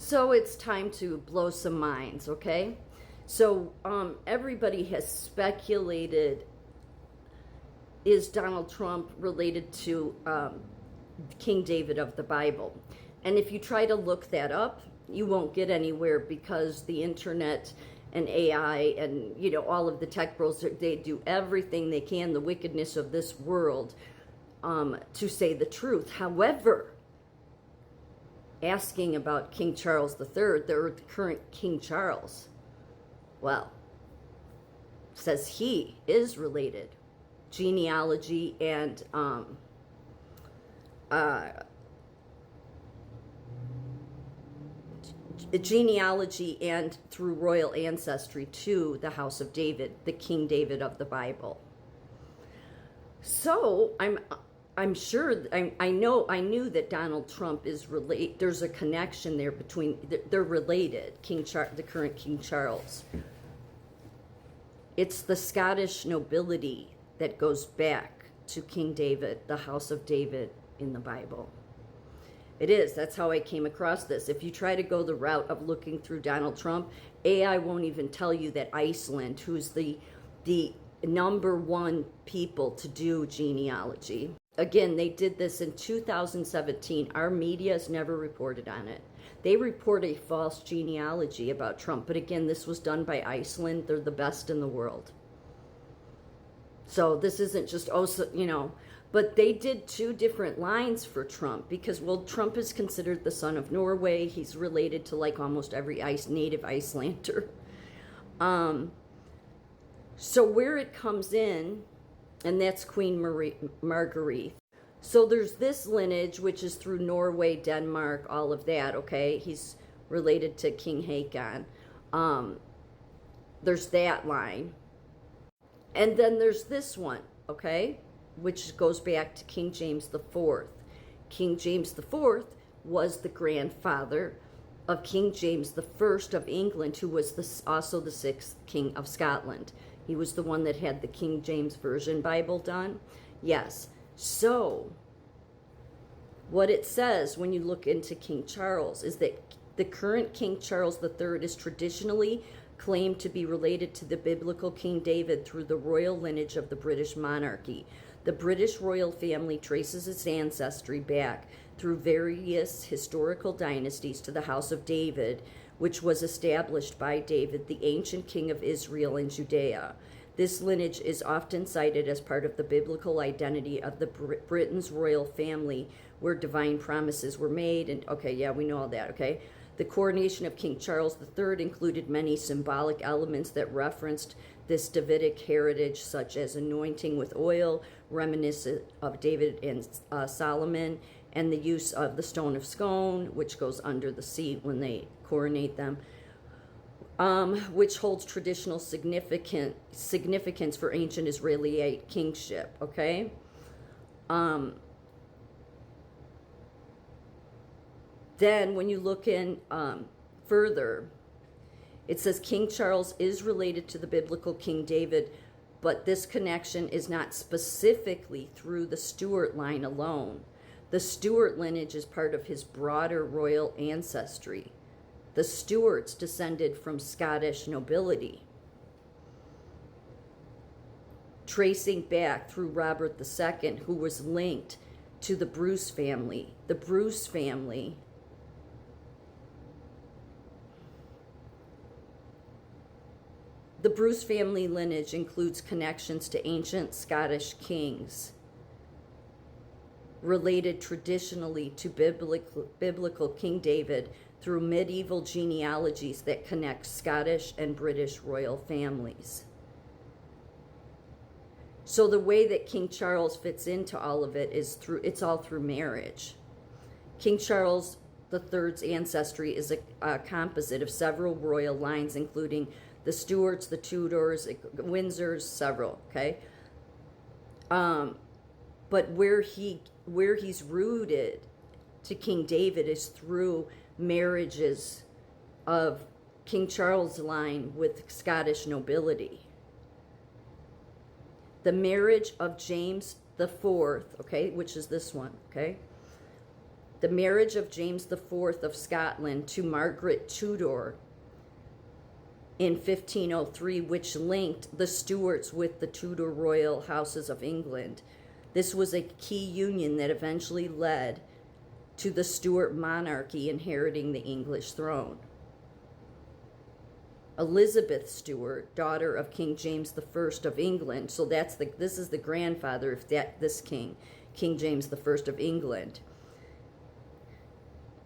So it's time to blow some minds, okay? So everybody has speculated, is Donald Trump related to King David of the Bible? And if you try to look that up, you won't get anywhere, because the internet and AI and, you know, all of the tech bros, they do everything they can, the wickedness of this world, to say the truth. However, asking about King Charles III, the current King Charles, well, says he is related. Genealogy and through royal ancestry to the house of David, the King David of the Bible. So I'm sure, I knew that Donald Trump is related. There's a connection there between, they're related, the current King Charles. It's the Scottish nobility that goes back to King David, the house of David in the Bible. It is. That's how I came across this. If you try to go the route of looking through Donald Trump, AI won't even tell you that Iceland, who's the #1 people to do genealogy. Again, they did this in 2017. Our media has never reported on it. They report a false genealogy about Trump. But again, this was done by Iceland. They're the best in the world. So this isn't just, you know, but they did 2 different lines for Trump because, well, Trump is considered the son of Norway. He's related to like almost every native Icelander. So where it comes in, and that's Queen Marguerite. So there's this lineage, which is through Norway, Denmark, all of that, okay? He's related to King Haakon. There's that line. And then there's this one, okay? Which goes back to King James IV. King James IV was the grandfather of King James I of England, who was also the 6th King of Scotland. He was the one that had the King James Version Bible done. Yes. So what it says when you look into King Charles is that the current King Charles III is traditionally claimed to be related to the biblical King David through the royal lineage of the British monarchy. The British royal family traces its ancestry back through various historical dynasties to the House of David, which was established by David, the ancient king of Israel and Judea. This lineage is often cited as part of the biblical identity of the Britain's royal family, where divine promises were made. And okay, yeah, we know all that, okay? The coronation of King Charles III included many symbolic elements that referenced this Davidic heritage, such as anointing with oil, reminiscent of David and Solomon, and the use of the stone of scone, which goes under the seat when they coronate them, which holds traditional significance for ancient Israelite kingship, okay? Then when you look in further, it says King Charles is related to the biblical King David, but this connection is not specifically through the Stuart line alone. The Stuart lineage is part of his broader royal ancestry. The Stuarts descended from Scottish nobility, tracing back through Robert II, who was linked to the Bruce family. The Bruce family lineage includes connections to ancient Scottish kings, related traditionally to biblical King David through medieval genealogies that connect Scottish and British royal families. So the way that King Charles fits into all of it is it's all through marriage. King Charles III's ancestry is a composite of several royal lines, including the Stuarts, the Tudors, Windsors, several, okay? But where he's rooted to King David is through marriages of King Charles' line with Scottish nobility. The marriage of James IV, okay, which is this one, okay? The marriage of James IV of Scotland to Margaret Tudor in 1503, which linked the Stuarts with the Tudor royal houses of England. This was a key union that eventually led to the Stuart monarchy inheriting the English throne. Elizabeth Stuart, daughter of King James I of England, so this is the grandfather of this king, King James I of England.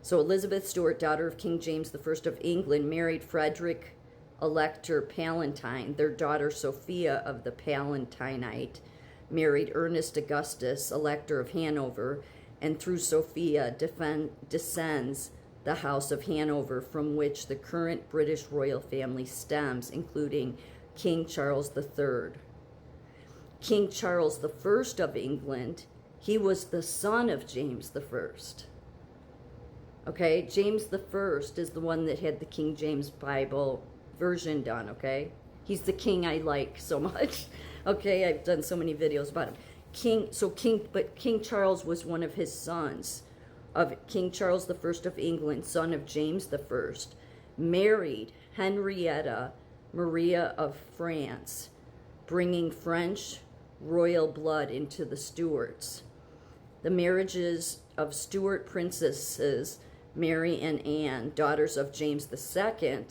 So Elizabeth Stuart, daughter of King James I of England, married Frederick Elector Palatine. Their daughter Sophia of the Palatinate married Ernest Augustus, Elector of Hanover, and through Sophia descends the House of Hanover, from which the current British royal family stems, including King Charles III. King Charles I of England, he was the son of James I. Okay, James I is the one that had the King James Bible version done, okay? He's the king I like so much. Okay, I've done so many videos about him. King Charles was one of his sons, of King Charles I of England, son of James I, married Henrietta Maria of France, bringing French royal blood into the Stuarts. The marriages of Stuart princesses Mary and Anne, daughters of James II,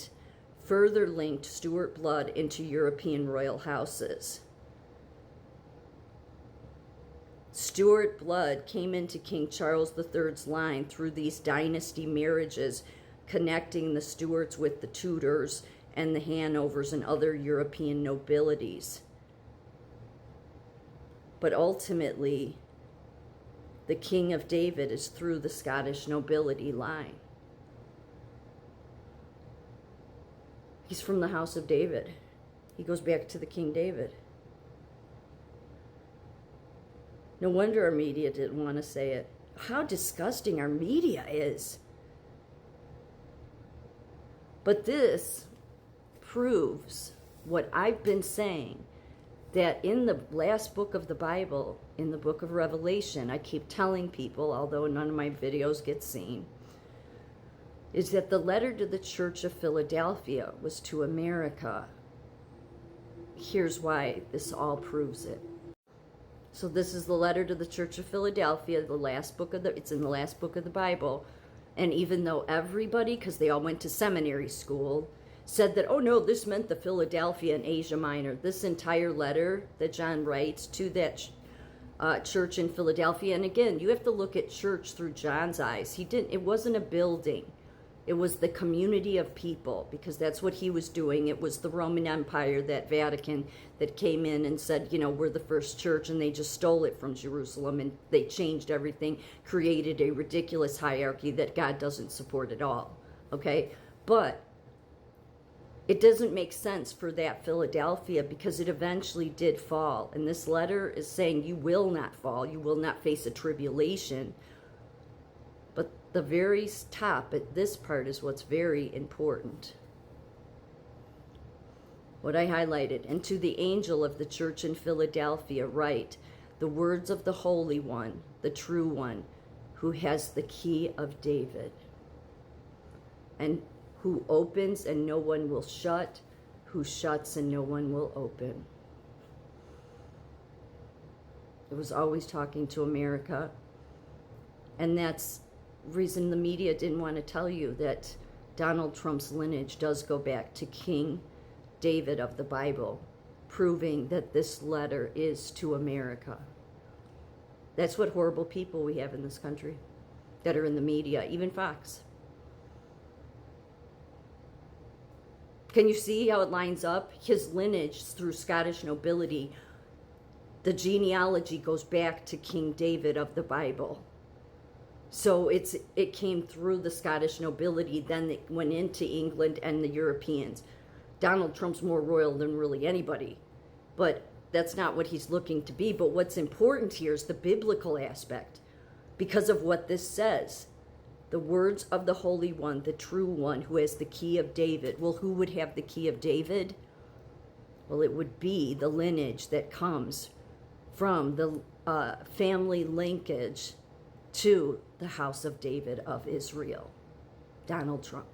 further linked Stuart blood into European royal houses. Stuart blood came into King Charles III's line through these dynasty marriages, connecting the Stuarts with the Tudors and the Hanovers and other European nobilities. But ultimately, the King of David is through the Scottish nobility line. He's from the house of David. He goes back to the King David. No wonder our media didn't want to say it. How disgusting our media is. But this proves what I've been saying, that in the last book of the Bible, in the book of Revelation, I keep telling people, although none of my videos get seen, is that the letter to the Church of Philadelphia was to America. Here's why this all proves it. So this is the letter to the Church of Philadelphia, it's in the last book of the Bible. And even though everybody, because they all went to seminary school, said that, oh no, this meant the Philadelphia and Asia Minor. This entire letter that John writes to that church in Philadelphia, and again, you have to look at church through John's eyes. It wasn't a building. It was the community of people, because that's what he was doing. It was the Roman Empire, that Vatican, that came in and said, you know, we're the first church, and they just stole it from Jerusalem, and they changed everything, created a ridiculous hierarchy that God doesn't support at all, okay? But it doesn't make sense for that Philadelphia, because it eventually did fall. And this letter is saying you will not fall, you will not face a tribulation. But the very top, at this part, is what's very important. What I highlighted. And to the angel of the church in Philadelphia write, the words of the Holy One, the true one, who has the key of David, and who opens and no one will shut, who shuts and no one will open. It was always talking to America. And that's reason the media didn't want to tell you that Donald Trump's lineage does go back to King David of the Bible, proving that this letter is to America. That's what horrible people we have in this country that are in the media, even Fox. Can you see how it lines up? His lineage through Scottish nobility, the genealogy goes back to King David of the Bible. So it came through the Scottish nobility, then it went into England and the Europeans. Donald Trump's more royal than really anybody, but that's not what he's looking to be. But what's important here is the biblical aspect, because of what this says. The words of the Holy One, the true one, who has the key of David. Well, who would have the key of David? Well, it would be the lineage that comes from the family linkage to the house of David of Israel. Donald Trump.